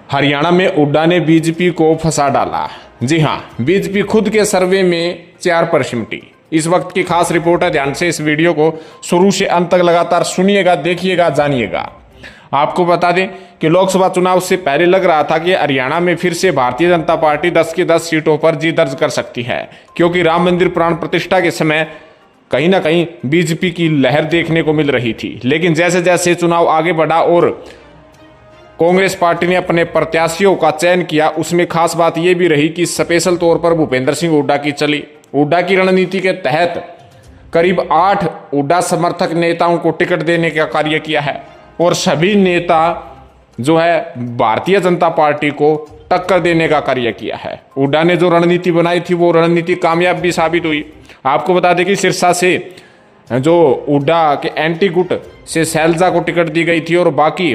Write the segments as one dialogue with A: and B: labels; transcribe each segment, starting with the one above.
A: हरियाणा में हुड्डा ने बीजेपी को फंसा डाला। जी हां, बीजेपी खुद के सर्वे में 4% इस वक्त की खास रिपोर्ट है। ध्यान से इस वीडियो को शुरू से अंत तक लगातार सुनिएगा, देखिएगा, जानिएगा। आपको बता दें कि लोकसभा चुनाव से पहले लग रहा था कि हरियाणा में फिर से भारतीय जनता पार्टी 10 की 10 सीटों पर जीत दर्ज कर सकती है, क्योंकि राम मंदिर प्राण प्रतिष्ठा के समय कहीं ना कहीं बीजेपी की लहर देखने को मिल रही थी। लेकिन जैसे जैसे चुनाव आगे बढ़ा और कांग्रेस पार्टी ने अपने प्रत्याशियों का चयन किया, उसमें खास बात यह भी रही कि स्पेशल तौर पर भूपेंद्र सिंह हुड्डा की चली। हुड्डा की रणनीति के तहत करीब 8 हुड्डा समर्थक नेताओं को टिकट देने का कार्य किया है और सभी नेता जो है भारतीय जनता पार्टी को टक्कर देने का कार्य किया है। हुड्डा ने जो रणनीति बनाई थी वो रणनीति कामयाब भी साबित हुई। आपको बता दें कि सिरसा से जो हुड्डा के एंटी गुट से शैलजा को टिकट दी गई थी और बाकी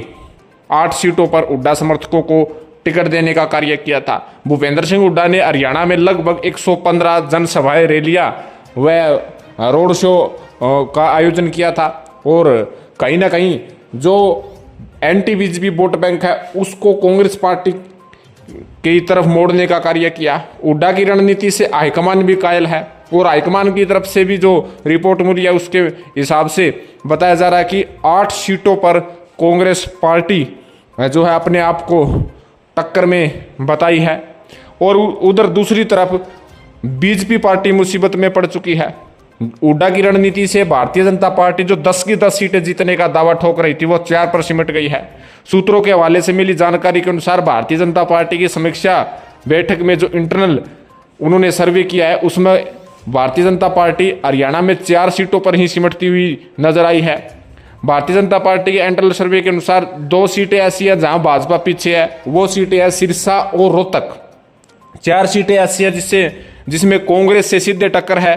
A: 8 सीटों पर हुड्डा समर्थकों को टिकट देने का कार्य किया था। भूपेंद्र सिंह हुड्डा ने हरियाणा में लगभग 115 जनसभाएं, रैलियां व रोड शो का आयोजन किया था और कहीं ना कहीं जो एंटी बीजेपी वोट बैंक है उसको कांग्रेस पार्टी की तरफ मोड़ने का कार्य किया। हुड्डा की रणनीति से हाईकमान भी कायल है और हाईकमान की तरफ से भी जो रिपोर्ट मिली है उसके हिसाब से बताया जा रहा है कि 8 सीटों पर कांग्रेस पार्टी जो है अपने आप को टक्कर में बताई है और उधर दूसरी तरफ बीजेपी पार्टी मुसीबत में पड़ चुकी है। हुड्डा की रणनीति से भारतीय जनता पार्टी जो 10 की 10 सीटें जीतने का दावा ठोक रही थी वो 4 पर सिमट गई है। सूत्रों के हवाले से मिली जानकारी के अनुसार भारतीय जनता पार्टी की समीक्षा बैठक में जो इंटरनल उन्होंने सर्वे किया है उसमें भारतीय जनता पार्टी हरियाणा में 4 सीटों पर ही सिमटती हुई नजर आई है। भारतीय जनता पार्टी के इंटरनल सर्वे के अनुसार 2 सीटें ऐसी हैं जहां भाजपा पीछे है, वो सीटें हैं सिरसा और रोहतक। 4 सीटें ऐसी हैं जिसमें कांग्रेस से सीधे टक्कर है,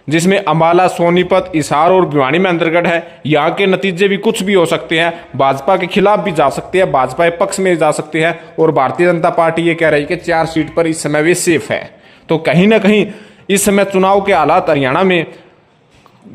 A: जिसमें अंबाला, सोनीपत, हिसार और भिवानी में अंतर्गत है। यहाँ के नतीजे भी कुछ भी हो सकते हैं, भाजपा के खिलाफ भी जा सकते हैं, भाजपा के पक्ष में जा सकते हैं और भारतीय जनता पार्टी ये कह रही है कि 4 सीट पर इस समय वे सेफ है। तो कहीं ना कहीं इस समय चुनाव के हालात हरियाणा में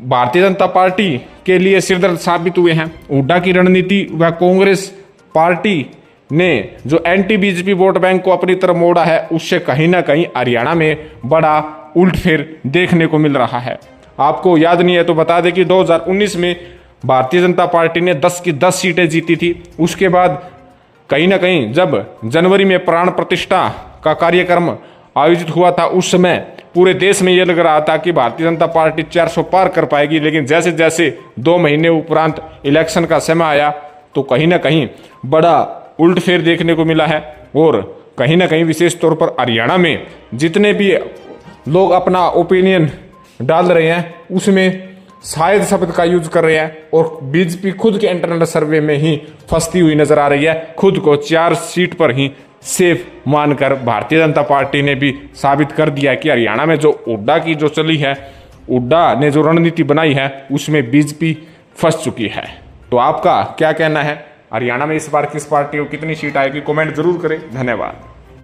A: भारतीय जनता पार्टी के लिए सिरदर्द साबित हुए हैं। हुड्डा की रणनीति व कांग्रेस पार्टी ने जो एंटी बीजेपी वोट बैंक को अपनी तरफ मोड़ा है उससे कहीं ना कहीं हरियाणा में बड़ा उलटफेर देखने को मिल रहा है। आपको याद नहीं है तो बता दें कि 2019 में भारतीय जनता पार्टी ने 10 की 10 सीटें जीती थी। उसके बाद कहीं ना कहीं जब जनवरी में प्राण प्रतिष्ठा का कार्यक्रम आयोजित हुआ था उस समय पूरे देश में यह लग रहा था कि भारतीय जनता पार्टी 400 पार कर पाएगी। लेकिन जैसे जैसे 2 महीने उपरांत इलेक्शन का समय आया तो कहीं ना कहीं बड़ा उलटफेर देखने को मिला है और कहीं ना कहीं विशेष तौर पर हरियाणा में जितने भी लोग अपना ओपिनियन डाल रहे हैं उसमें शायद शब्द का यूज कर रहे हैं और बीजेपी खुद के इंटरनल सर्वे में ही फंसती हुई नजर आ रही है। खुद को 4 सीट पर ही सेफ मानकर भारतीय जनता पार्टी ने भी साबित कर दिया कि हरियाणा में जो हुड्डा की जो चली है, हुड्डा ने जो रणनीति बनाई है उसमें बीजेपी फंस चुकी है। तो आपका क्या कहना है, हरियाणा में इस बार किस पार्टी को कितनी सीट आएगी? कमेंट जरूर करें। धन्यवाद।